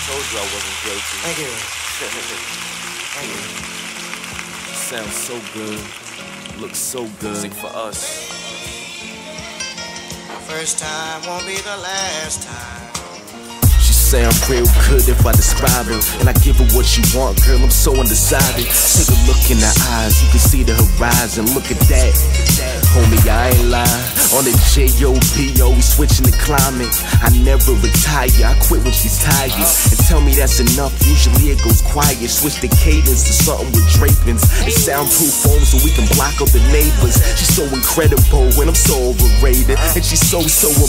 Told you I wasn't guilty. Thank you. Thank you. Sounds so good. Looks so good. Music for us. First time won't be the last time. She say I'm real good if I describe her, and I give her what she want, girl, I'm so undecided. Take a look in her eyes, you can see the horizon. Look at that, homie, I ain't lying. On the J.O.P., always switching the climate. I never retire, I quit when she's tired. And tell me that's enough, usually it goes quiet. Switch the cadence to something with drapings and soundproof foam so we can block out the neighbors. She's so incredible and I'm so overrated, and she's so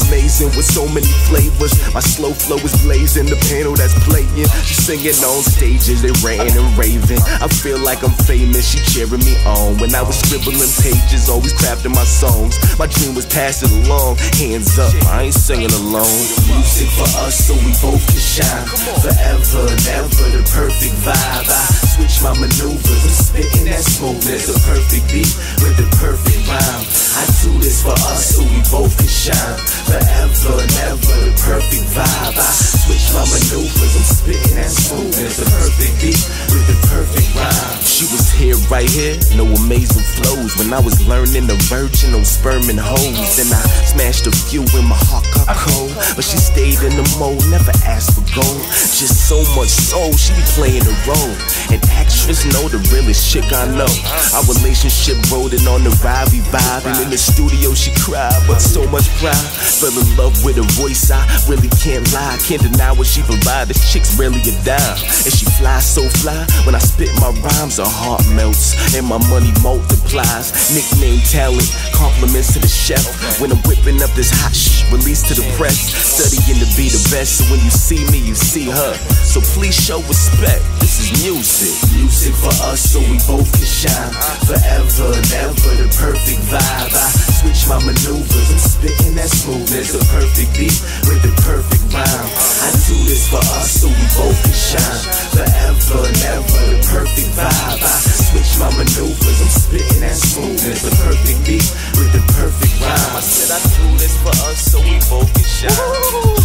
amazing with so many flavors. My slow flow is blazing, the piano that's playing. She's singing on stages, they ranting and raving. I feel like I'm famous, she cheering me on. When I was scribbling pages, always crafting my songs. My dream was pass it along, hands up, I ain't singing alone. Music for us so we both can shine. Forever and ever, the perfect vibe. I switch my maneuvers, I'm spitting that smoothness. A perfect beat with the perfect rhyme. I do this for us so we both can shine. Forever and ever, the perfect vibe. I switch my maneuvers, I'm spitting that smoothness. A perfect beat with the perfect rhyme. She was here, right here, no amazing flows. When I was learning the virgin on sperm and hoes, then I smashed a few in my heart got cold. But she stayed in the mode, never asked for gold. Just so much soul, she be playing a role. An actress, know the realest chick I know. Our relationship rolling on the Ravi vibe, and in the studio she cried, but so much pride. Fell in love with her voice, I really can't lie. Can't deny what she provides, this chick's really a dime. And she flies so fly, when I spit my rhymes her heart melts and my money multiplies. Nickname talent, compliments to the chef. When I'm whipping up this hot shit, release to the press. Studying to be the best, so when you see me, you see her. So please show respect, this is music. Music for us so we both can shine. Forever and ever, the perfect vibe. I switch my maneuvers, I'm spitting that smoothness. A perfect beat with the perfect rhyme. I do this for us so we both can shine. Forever and ever, the perfect vibe. I switch my maneuvers, I'm spitting that smoothness. A perfect beat with the perfect rhyme. I said I do this for us so we both can shine.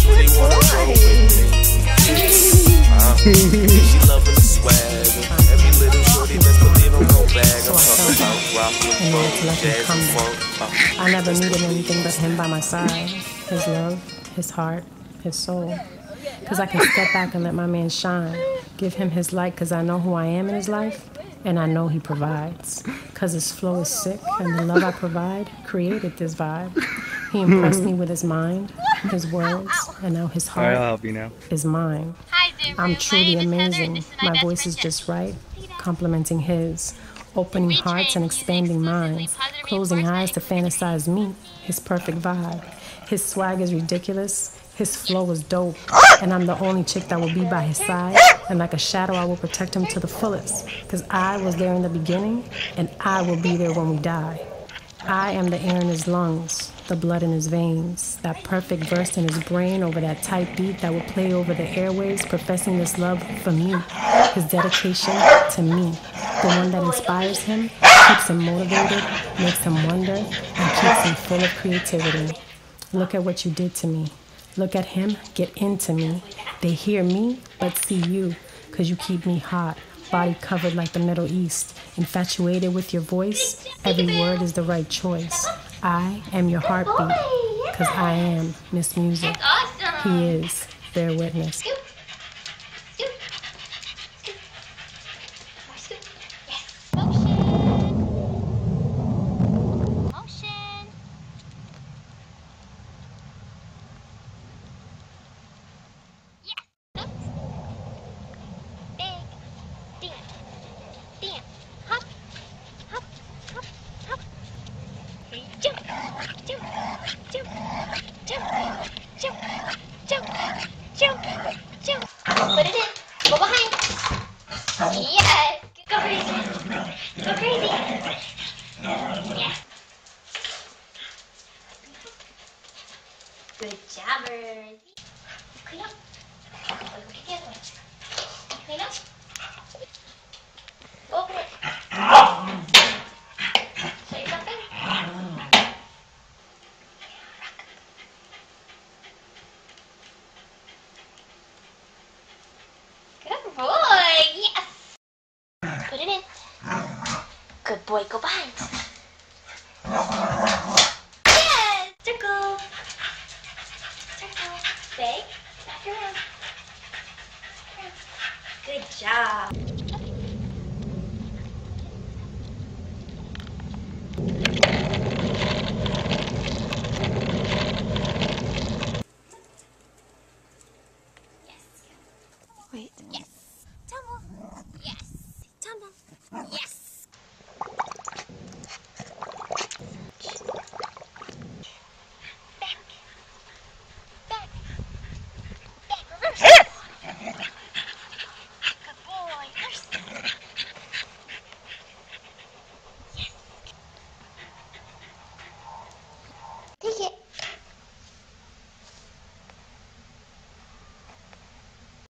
Really wanna roll with me. She loving the swag. Every little shorty, best believe I'm gon' bag. I'm talking about rock and roll, jazz and funk. I never needed anything but him by my side. His love, his heart, his soul. Cause I can step back and let my man shine. Give him his light cause I know who I am in his life. And I know he provides. Cause his flow is sick and the love I provide created this vibe. He impressed me with his mind, his words, and now his heart is mine. I'm truly amazing. My voice is just right, complementing his. Opening hearts and expanding minds. Closing eyes to fantasize me, his perfect vibe. His swag is ridiculous. His flow is dope. And I'm the only chick that will be by his side. And like a shadow, I will protect him to the fullest. Cause I was there in the beginning, and I will be there when we die. I am the air in his lungs, the blood in his veins, that perfect verse in his brain over that tight beat that will play over the airwaves, professing this love for me, his dedication to me, the one that inspires him, keeps him motivated, makes him wonder, and keeps him full of creativity. Look at what you did to me. Look at him, get into me. They hear me, but see you, cause you keep me hot. Body covered like the Middle East. Infatuated with your voice, every word is the right choice. I am your heartbeat, cause I am Miss Music. He is, bear witness. boy, go behind. Yes! Circle. Circle. Big. Back around. Good job. Yes. Wait. Yes.